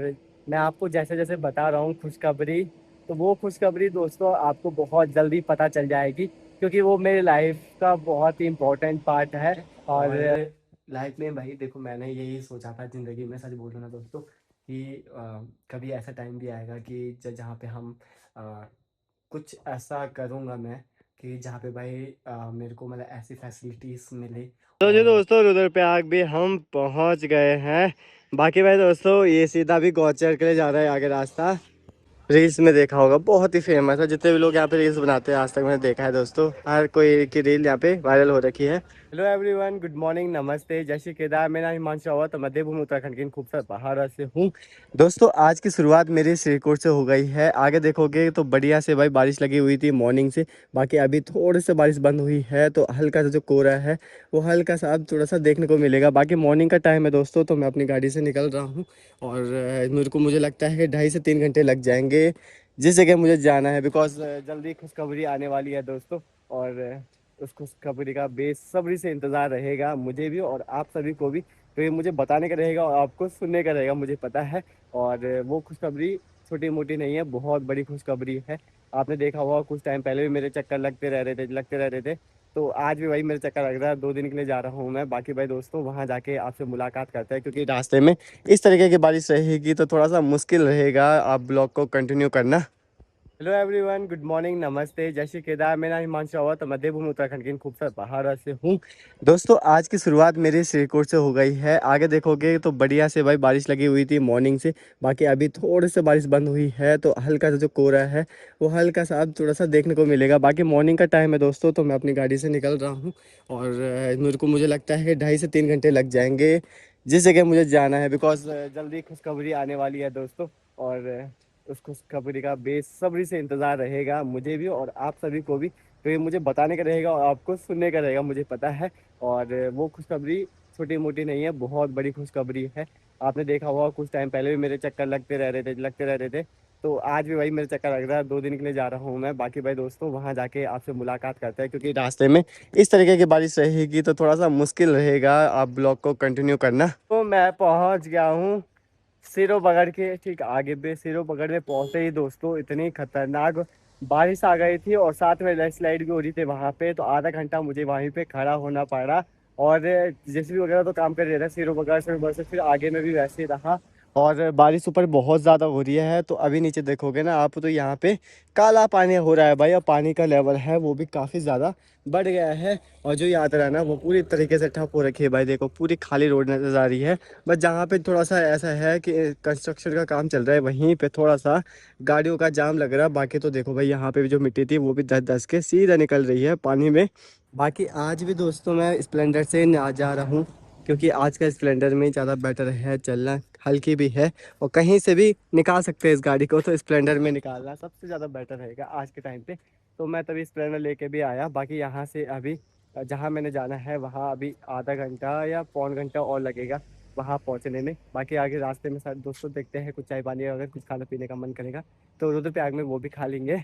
मैं आपको जैसे जैसे बता रहा हूँ खुशखबरी, तो वो खुशखबरी दोस्तों आपको बहुत जल्दी पता चल जाएगी, क्योंकि वो मेरी लाइफ का बहुत ही इम्पोर्टेंट पार्ट है। और लाइफ में भाई देखो, मैंने यही सोचा था ज़िंदगी में, सच बोलूँ ना दोस्तों, कि कभी ऐसा टाइम भी आएगा कि जहाँ पे हम अ, कुछ ऐसा करूँगा मैं, कि जहाँ पे भाई मेरे को मतलब ऐसी फैसिलिटीज़ मिले। तो जी दोस्तों, रुद्रप्रयाग भी हम पहुंच गए हैं। बाकी भाई दोस्तों, ये सीधा भी गौचर के लिए जा रहा है आगे रास्ता। रील्स में देखा होगा, बहुत ही फेमस है। जितने भी लोग यहाँ पे रील्स बनाते हैं आज तक मैंने देखा है दोस्तों, हर कोई की रील यहाँ पे वायरल हो रखी है। हेलो एवरीवन, गुड मॉर्निंग, नमस्ते, जय श्री केदार। मेरा नाम हिमांशु रावत, मैं देवभूमि उत्तराखंड के इन खूबसूरत पहाड़ों से हूँ। दोस्तों, आज की शुरुआत मेरी श्रीकोट से हो गई है। आगे देखोगे तो बढ़िया से भाई बारिश लगी हुई थी मॉर्निंग से। बाकी अभी थोड़ी सी बारिश बंद हुई है, तो हल्का सा जो कोहरा है वो हल्का सा अब थोड़ा सा देखने को मिलेगा। बाकी मॉर्निंग का टाइम है दोस्तों, तो मैं अपनी गाड़ी से निकल रहा हूँ। और मुझे लगता है कि 2.5 से 3 घंटे लग जाएंगे जिस जगह मुझे जाना है, बिकॉज जल्दी खुशखबरी आने वाली है दोस्तों। और उस खुशखबरी का बेसब्री से इंतज़ार रहेगा मुझे भी और आप सभी को भी। तो ये मुझे बताने का रहेगा और आपको सुनने का रहेगा, मुझे पता है। और वो खुशखबरी छोटी मोटी नहीं है, बहुत बड़ी खुशखबरी है। आपने देखा होगा कुछ टाइम पहले भी मेरे चक्कर लगते रहते थे। तो आज भी भाई मेरे चक्कर लग रहा है, 2 दिन के लिए जा रहा हूँ मैं। बाकी भाई दोस्तों, वहाँ जाके आपसे मुलाकात करते हैं, क्योंकि रास्ते में इस तरीके की बारिश रहेगी तो थोड़ा सा मुश्किल रहेगा आप ब्लॉग को कंटिन्यू करना। हेलो एवरीवन, गुड मॉर्निंग, नमस्ते, जय श्री केदार। मेरा नाम हिमांशु रावत, मैं देवभूमि उत्तराखंड के इन खूबसूरत पहाड़ों से हूँ। दोस्तों, आज की शुरुआत मेरी श्रीकोट से हो गई है। आगे देखोगे तो बढ़िया से भाई बारिश लगी हुई थी मॉर्निंग से। बाकी अभी थोड़ी सी बारिश बंद हुई है, तो हल्का सा जो कोहरा है वो हल्का सा अब थोड़ा सा देखने को मिलेगा। बाकी मॉर्निंग का टाइम है दोस्तों, तो मैं अपनी गाड़ी से निकल रहा हूँ। और मुझे लगता है कि 2.5 से 3 घंटे लग जाएंगे जिस जगह मुझे जाना है, बिकॉज जल्दी खुशखबरी आने वाली है दोस्तों। और उस खुशखबरी का बेसब्री से इंतज़ार रहेगा मुझे भी और आप सभी को भी। तो ये मुझे बताने का रहेगा और आपको सुनने का रहेगा, मुझे पता है। और वो खुशखबरी छोटी मोटी नहीं है, बहुत बड़ी खुशखबरी है। आपने देखा होगा कुछ टाइम पहले भी मेरे चक्कर लगते रहते थे। तो आज भी भाई मेरे चक्कर लग रहा है, 2 दिन के लिए जा रहा हूँ मैं। बाकी भाई दोस्तों, वहाँ जाके आपसे मुलाकात करते हैं, क्योंकि रास्ते में इस तरीके की बारिश रहेगी तो थोड़ा सा मुश्किल रहेगा आप ब्लॉग को कंटिन्यू करना। तो मैं पहुँच गया हूँ सिरो बगड़ के ठीक आगे पे। सिरो बगड़ में पहुंचते ही दोस्तों, इतनी खतरनाक बारिश आ गई थी और साथ में लैंडस्लाइड भी हो रही थी वहां पे। तो आधा घंटा मुझे वहीं पे खड़ा होना पड़ा। और जेसीबी वगैरह तो काम कर रहे थे सिरो बगड़ से फिर आगे में भी वैसे ही रहा। और बारिश ऊपर बहुत ज़्यादा हो रही है, तो अभी नीचे देखोगे ना आप, तो यहाँ पे काला पानी हो रहा है भाई। और पानी का लेवल है वो भी काफ़ी ज़्यादा बढ़ गया है। और जो यात्रा है ना वो पूरी तरीके से ठप हो रखी है भाई। देखो, पूरी खाली रोड नजर आ रही है। बस जहाँ पे थोड़ा सा ऐसा है कि कंस्ट्रक्शन का काम चल रहा है, वहीं पे थोड़ा सा गाड़ियों का जाम लग रहा है। बाकी तो देखो भाई, यहाँ पे भी जो मिट्टी थी वो भी दस दस के सीधा निकल रही है पानी में। बाकी आज भी दोस्तों मैं स्प्लेंडर से ना जा रहा हूँ, क्योंकि आज का स्प्लेंडर में ज़्यादा बेटर है चलना, हल्की भी है और कहीं से भी निकाल सकते हैं इस गाड़ी को। तो स्प्लेंडर में निकालना सबसे ज़्यादा बेटर रहेगा आज के टाइम पे। तो मैं तभी स्प्लेंडर लेके भी आया। बाकी यहाँ से अभी जहाँ मैंने जाना है वहाँ अभी आधा घंटा या पौन घंटा और लगेगा वहाँ पहुँचने में। बाकी आगे रास्ते में सारे दोस्तों देखते हैं, कुछ चाय पानी अगर कुछ खाने पीने का मन करेगा तो रुद्रप्रयाग में वो भी खा लेंगे।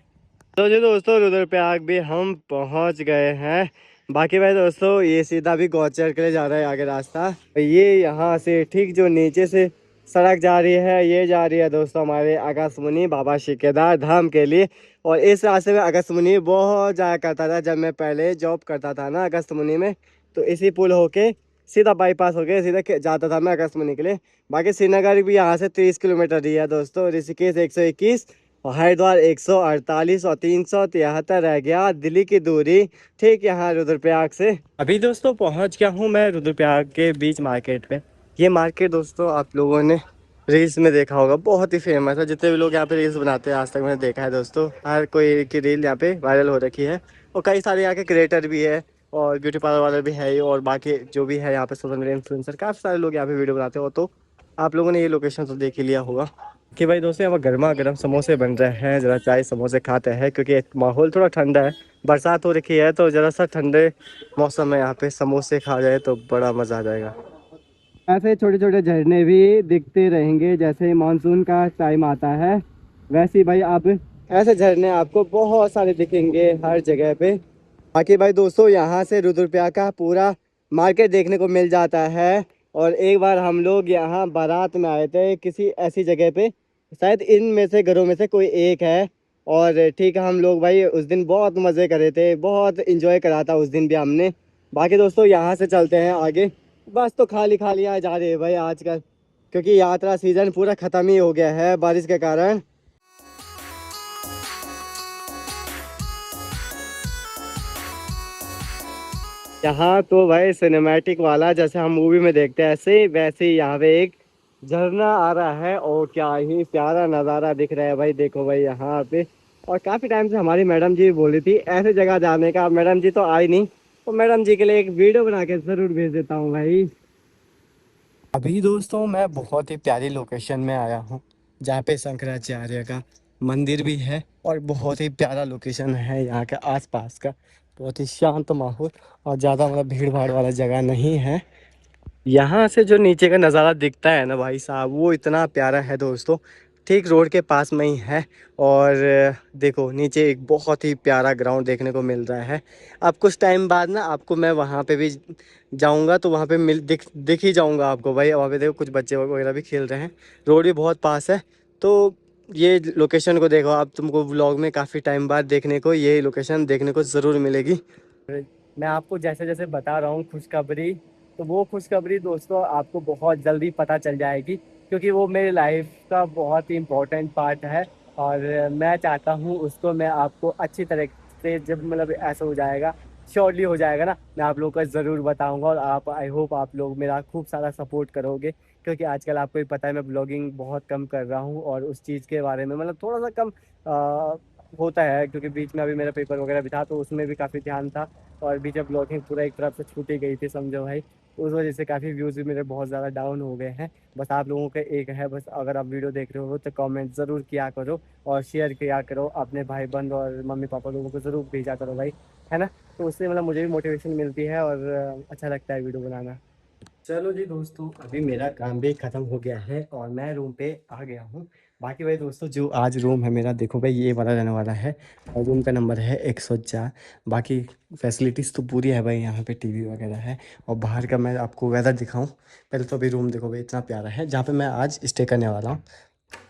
तो जी दोस्तों, रुद्रप्रयाग भी हम पहुँच गए हैं। बाकी भाई दोस्तों, ये सीधा भी गौचर के लिए जा रहा है आगे रास्ता। ये यहाँ से ठीक जो नीचे से सड़क जा रही है, ये जा रही है दोस्तों हमारे अगस्त्य मुनि बाबा श्री केदार धाम के लिए। और इस रास्ते में अगस्त्य मुनि बहुत जाया करता था जब मैं पहले जॉब करता था ना अगस्त्य मुनि में। तो इसी पुल होके सीधा बाईपास होके सीधा जाता था मैं अगस्त्य मुनि के लिए। बाकी श्रीनगर भी यहाँ से 30 किलोमीटर ही है दोस्तों। ऋषिकेश 121 और हरिद्वार 148 और 373 रह गया दिल्ली की दूरी, ठीक यहाँ रुद्रप्रयाग से। अभी दोस्तों पहुँच गया हूँ मैं रुद्रप्रयाग के बीच मार्केट पे। ये मार्केट दोस्तों आप लोगों ने रील्स में देखा होगा, बहुत ही फेमस है। जितने भी लोग यहाँ पे रील्स बनाते हैं आज तक मैंने देखा है दोस्तों, हर कोई की रील यहाँ पे वायरल हो रखी है। और कई सारे यहाँ के क्रिएटर भी है और ब्यूटी पार्लर वाले भी है, और बाकी जो भी है यहाँ पे सोशल मीडिया इन्फ्लुएंसर काफ़ी सारे लोग यहाँ पे वीडियो बनाते हो। तो आप लोगों ने ये लोकेशन तो देख ही लिया होगा कि भाई दोस्तों यहाँ गर्मा गर्म समोसे बन रहे हैं। ज़रा चाय समोसे खाते हैं, क्योंकि माहौल थोड़ा ठंडा है, बरसात हो रखी है। तो ज़रा सा ठंडे मौसम में यहाँ पे समोसे खा जाए तो बड़ा मज़ा आ जाएगा। ऐसे छोटे छोटे झरने भी दिखते रहेंगे जैसे मानसून का टाइम आता है, वैसे ही भाई आप ऐसे झरने आपको बहुत सारे दिखेंगे हर जगह पे। बाकी भाई दोस्तों, यहाँ से रुद्रप्रयाग का पूरा मार्केट देखने को मिल जाता है। और एक बार हम लोग यहाँ बारात में आए थे किसी ऐसी जगह पे, शायद इन में से घरों में से कोई एक है। और ठीक है, हम लोग भाई उस दिन बहुत मज़े करे थे, बहुत इंजॉय करा था उस दिन भी हमने। बाकी दोस्तों यहाँ से चलते हैं आगे। बस तो खाली खाली यहाँ जा रहे हैं भाई आजकल, क्योंकि यात्रा सीजन पूरा ख़त्म ही हो गया है बारिश के कारण। यहाँ तो भाई सिनेमैटिक वाला जैसे हम मूवी में देखते हैं ऐसे वैसे ही यहाँ पे एक झरना आ रहा है और क्या ही प्यारा नज़ारा दिख रहा है भाई। देखो भाई यहाँ पे, और काफ़ी टाइम से हमारी मैडम जी बोली थी ऐसे जगह जाने का, मैडम जी तो आई नहीं, तो मैडम जी के लिए एक वीडियो बना के ज़रूर भेज देता हूँ भाई। अभी दोस्तों मैं बहुत ही प्यारी लोकेशन में आया हूँ, जहाँ पे शंकराचार्य का मंदिर भी है और बहुत ही प्यारा लोकेशन है यहाँ के आसपास का। बहुत ही शांत माहौल और ज़्यादा मतलब भीड़ भाड़ वाला जगह नहीं है। यहाँ से जो नीचे का नज़ारा दिखता है ना भाई साहब, वो इतना प्यारा है दोस्तों, ठीक रोड के पास में ही है। और देखो नीचे एक बहुत ही प्यारा ग्राउंड देखने को मिल रहा है। अब कुछ टाइम बाद ना आपको मैं वहाँ पे भी जाऊँगा, तो वहाँ पे दिख ही जाऊँगा आपको भाई। वहाँ पे देखो कुछ बच्चे वगैरह भी खेल रहे हैं, रोड भी बहुत पास है। तो ये लोकेशन को देखो आप, तुमको व्लॉग में काफ़ी टाइम बाद देखने को ये लोकेशन देखने को ज़रूर मिलेगी। मैं आपको जैसे जैसे बता रहा हूँ खुशखबरी, तो वो खुशखबरी दोस्तों आपको बहुत जल्दी पता चल जाएगी, क्योंकि वो मेरी लाइफ का बहुत ही इम्पोर्टेंट पार्ट है। और मैं चाहता हूँ उसको मैं आपको अच्छी तरह से, जब मतलब ऐसा हो जाएगा, श्योरली हो जाएगा ना, मैं आप लोगों को ज़रूर बताऊंगा। और आप, आई होप आप लोग मेरा खूब सारा सपोर्ट करोगे, क्योंकि आजकल आपको ही पता है मैं ब्लॉगिंग बहुत कम कर रहा हूँ, और उस चीज़ के बारे में मतलब थोड़ा सा कम होता है, क्योंकि बीच में अभी मेरा पेपर वगैरह भी था, तो उसमें भी काफ़ी ध्यान था। और बीच में ब्लॉगिंग पूरा एक तरफ से छूट ही गई थी समझो भाई। उस वजह से काफ़ी व्यूज़ भी मेरे बहुत ज़्यादा डाउन हो गए हैं। बस आप लोगों का एक है, बस अगर आप वीडियो देख रहे हो तो कमेंट ज़रूर किया करो और शेयर किया करो, अपने भाई बंद और मम्मी पापा लोगों को ज़रूर भेजा करो भाई, है ना। तो उससे मतलब मुझे भी मोटिवेशन मिलती है और अच्छा लगता है वीडियो बनाना। चलो जी दोस्तों, अभी मेरा काम भी ख़त्म हो गया है और मैं रूम पे आ गया हूँ। बाकी भाई दोस्तों, जो आज रूम है मेरा, देखो भाई ये वाला रहने वाला है और रूम का नंबर है 104। बाकी फैसिलिटीज़ तो पूरी है भाई, यहाँ पे टीवी वगैरह है। और बाहर का मैं आपको वेदर दिखाऊं, पहले तो अभी रूम देखो भाई, इतना प्यारा है जहाँ पे मैं आज स्टे करने वाला हूँ।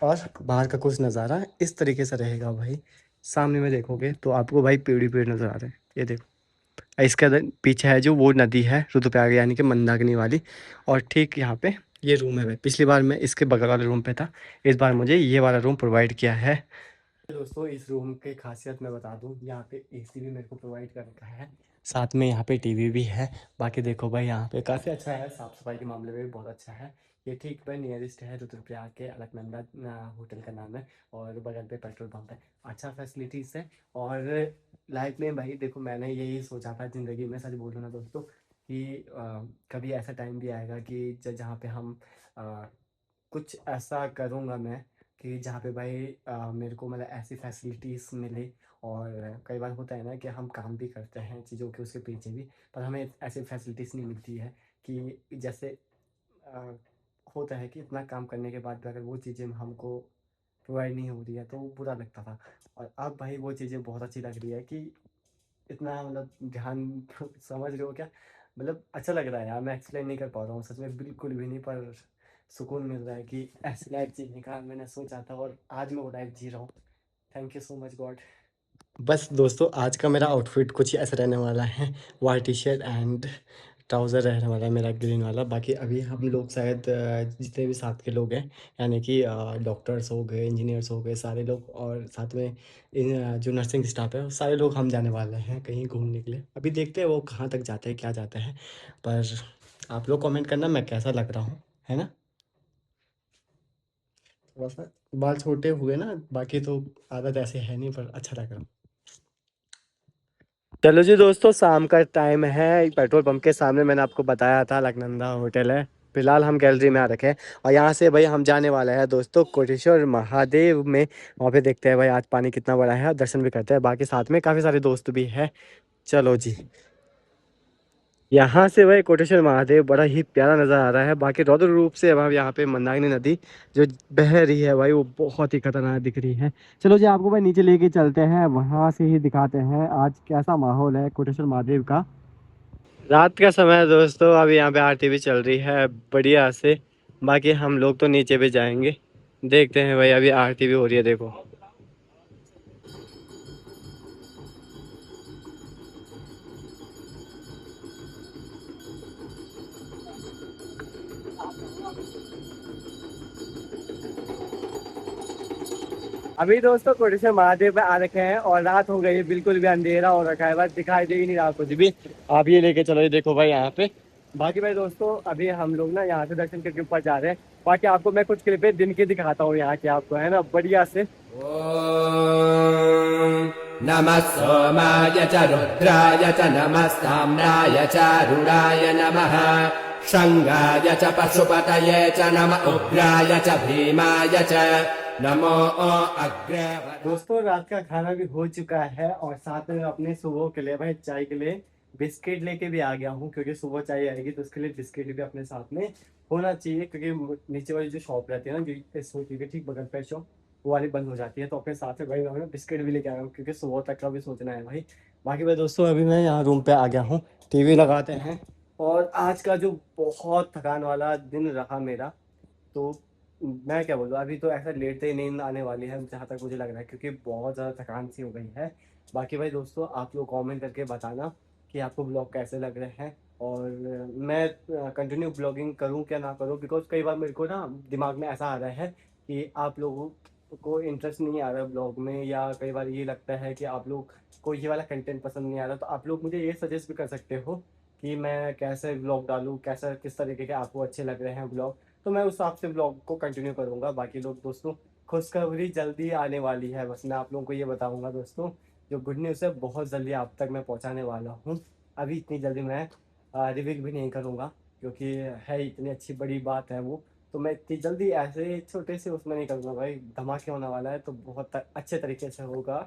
और बाहर का कुछ नज़ारा इस तरीके से रहेगा भाई। सामने में देखोगे तो आपको भाई पेड़ ही पेड़ नज़र आ रहे हैं, ये देखो। इसके पीछे है जो वो नदी है रुद्रप्रयाग, यानी कि मंदाकिनी वाली। और ठीक यहाँ पे ये रूम है भाई। पिछली बार मैं इसके बगल वाले रूम पे था, इस बार मुझे ये वाला रूम प्रोवाइड किया है। दोस्तों इस रूम की खासियत मैं बता दूं, यहाँ पे एसी भी मेरे को प्रोवाइड कर रखा है, साथ में यहाँ पे टीवी भी है। बाकी देखो भाई यहाँ पे काफ़ी अच्छा है, साफ़ सफाई के मामले में भी बहुत अच्छा है। ये ठीक पर नियरेस्ट है रुद्रप्रयाग के, अलकनंदा होटल का नाम है, और बगल पे पेट्रोल पंप है। अच्छा फैसिलिटीज़ है। और लाइफ में भाई देखो, मैंने यही सोचा था ज़िंदगी में, सच बोलूँ ना दोस्तों, कि कभी ऐसा टाइम भी आएगा कि जहाँ पे हम कुछ ऐसा करूँगा मैं, कि जहाँ पे भाई मेरे को मतलब ऐसी फैसिलिटीज़ मिले। और कई बार होता है ना कि हम काम भी करते हैं चीज़ों के उसके पीछे भी, पर हमें ऐसी फैसिलिटीज़ नहीं मिलती है, कि जैसे अ, होता है कि इतना काम करने के बाद भी अगर वो चीज़ें हमको प्रोवाइड नहीं हो रही है तो वो बुरा लगता था। और अब भाई वो चीज़ें बहुत अच्छी लग रही है, कि इतना मतलब ध्यान समझ रहे हो क्या, मतलब अच्छा लग रहा है यार, मैं एक्सप्लेन नहीं कर पा रहा हूँ सच में, बिल्कुल भी नहीं। पर सुकून मिल रहा है कि ऐसी लाइफ जीने का मैंने सोचा था और आज मैं वो लाइफ जी रहा हूँ। Thank you so much God. बस दोस्तों, आज का मेरा आउटफिट कुछ ऐसा रहने वाला है, white T shirt and trouser रहने वाला है मेरा, ग्रीन वाला। बाकी अभी हम लोग शायद जितने भी साथ के लोग हैं, यानी कि डॉक्टर्स हो गए, इंजीनियर्स हो गए, सारे लोग, और साथ में जो नर्सिंग स्टाफ है, वो सारे लोग हम जाने वाले हैं कहीं घूमने के लिए। अभी देखते हैं वो कहाँ तक जाते हैं, क्या जाता है। पर आप लोग कमेंट करना मैं कैसा लग रहा हूँ, है ना। थोड़ा सा बाल छोटे हुए ना, बाकी तो आदत ऐसे है नहीं, पर अच्छा लग रहा हूँ। चलो जी दोस्तों, शाम का टाइम है, पेट्रोल पंप के सामने मैंने आपको बताया था अलकनंदा होटल है। फिलहाल हम गैलरी में आ रखे हैं, और यहाँ से भाई हम जाने वाले हैं दोस्तों कोटेश्वर महादेव में। वहाँ पे देखते हैं भाई आज पानी कितना बड़ा है, और दर्शन भी करते हैं। बाकी साथ में काफ़ी सारे दोस्त भी हैं। चलो जी, यहाँ से भाई कोटेश्वर महादेव बड़ा ही प्यारा नज़र आ रहा है। बाकी रौद्र रूप से अब यहाँ पे मंदाकिनी नदी जो बह रही है भाई, वो बहुत ही खतरनाक दिख रही है। चलो जी, आपको भाई नीचे लेके चलते हैं, वहाँ से ही दिखाते हैं आज कैसा माहौल है कोटेश्वर महादेव का। रात का समय है दोस्तों, अभी यहाँ पे आरती भी चल रही है बढ़िया से। बाकी हम लोग तो नीचे भी जाएंगे, देखते हैं भाई। अभी आरती भी हो रही है, देखो। अभी दोस्तों कोटेश्वर महादेव में आ रखे हैं और रात हो गई है, बिल्कुल भी अंधेरा हो रखा है, बस दिखाई दे ही नहीं रहा कुछ भी। आप ये लेके चलो, ये देखो भाई यहाँ पे। बाकी भाई दोस्तों अभी हम लोग ना यहाँ से दर्शन करके ऊपर जा रहे हैं। बाकी आपको मैं कुछ क्लिपें दिन के दिखाता हूँ यहाँ के, आपको है ना बढ़िया से। ॐ नमः सोमाय च रुद्राय च नमः साम्राय च रुणाय नमः शङ्गाय च पशुपतये च नम उग्राय च भीमाय च नमो अग्रे दोस्तों रात का खाना भी हो चुका है और साथ में अपने सुबह के लिए भाई चाय के लिए बिस्किट लेके भी आ गया हूँ, क्योंकि सुबह चाय आएगी तो उसके लिए बिस्किट भी अपने साथ में होना चाहिए। क्योंकि नीचे वाली जो शॉप रहती है ना, जो सोची के ठीक बगल पे शॉप, वो वाली बंद हो जाती है, तो अपने साथ में भाई मैं बिस्किट भी लेके आया हूँ, क्योंकि सुबह तक का भी सोचना है भाई। बाकी भाई दोस्तों अभी मैं यहाँ रूम पे आ गया हूँ, टीवी लगाते हैं। और आज का जो बहुत थकान वाला दिन रहा मेरा, तो मैं क्या बोलूँ, अभी तो ऐसा लेटते ही नींद आने वाली है जहाँ तक मुझे लग रहा है, क्योंकि बहुत ज़्यादा थकान सी हो गई है। बाकी भाई दोस्तों आप लोग कमेंट करके बताना कि आपको ब्लॉग कैसे लग रहे हैं, और मैं कंटिन्यू ब्लॉगिंग करूं क्या ना करूं, बिकॉज कई बार मेरे को ना दिमाग में ऐसा आ रहा है कि आप लोगों को इंटरेस्ट नहीं आ रहा ब्लॉग में, या कई बार ये लगता है कि आप लोग को ये वाला कंटेंट पसंद नहीं आ रहा, तो आप लोग मुझे ये सजेस्ट भी कर सकते हो कि मैं कैसे ब्लॉग डालूँ, कैसा किस तरीके के आपको अच्छे लग रहे हैं ब्लॉग, तो मैं उस हिसाब से ब्लॉग को कंटिन्यू करूंगा। बाकी लोग दोस्तों खुशखबरी जल्दी आने वाली है, बस मैं आप लोगों को ये बताऊंगा दोस्तों, जो गुड न्यूज़ है बहुत जल्दी आप तक मैं पहुंचाने वाला हूँ। अभी इतनी जल्दी मैं रिवील भी नहीं करूंगा, क्योंकि है इतनी अच्छी बड़ी बात है वो, तो मैं इतनी जल्दी ऐसे छोटे से उसमें नहीं करूँगा भाई। धमाके होने वाला है तो बहुत अच्छे तरीके से होगा।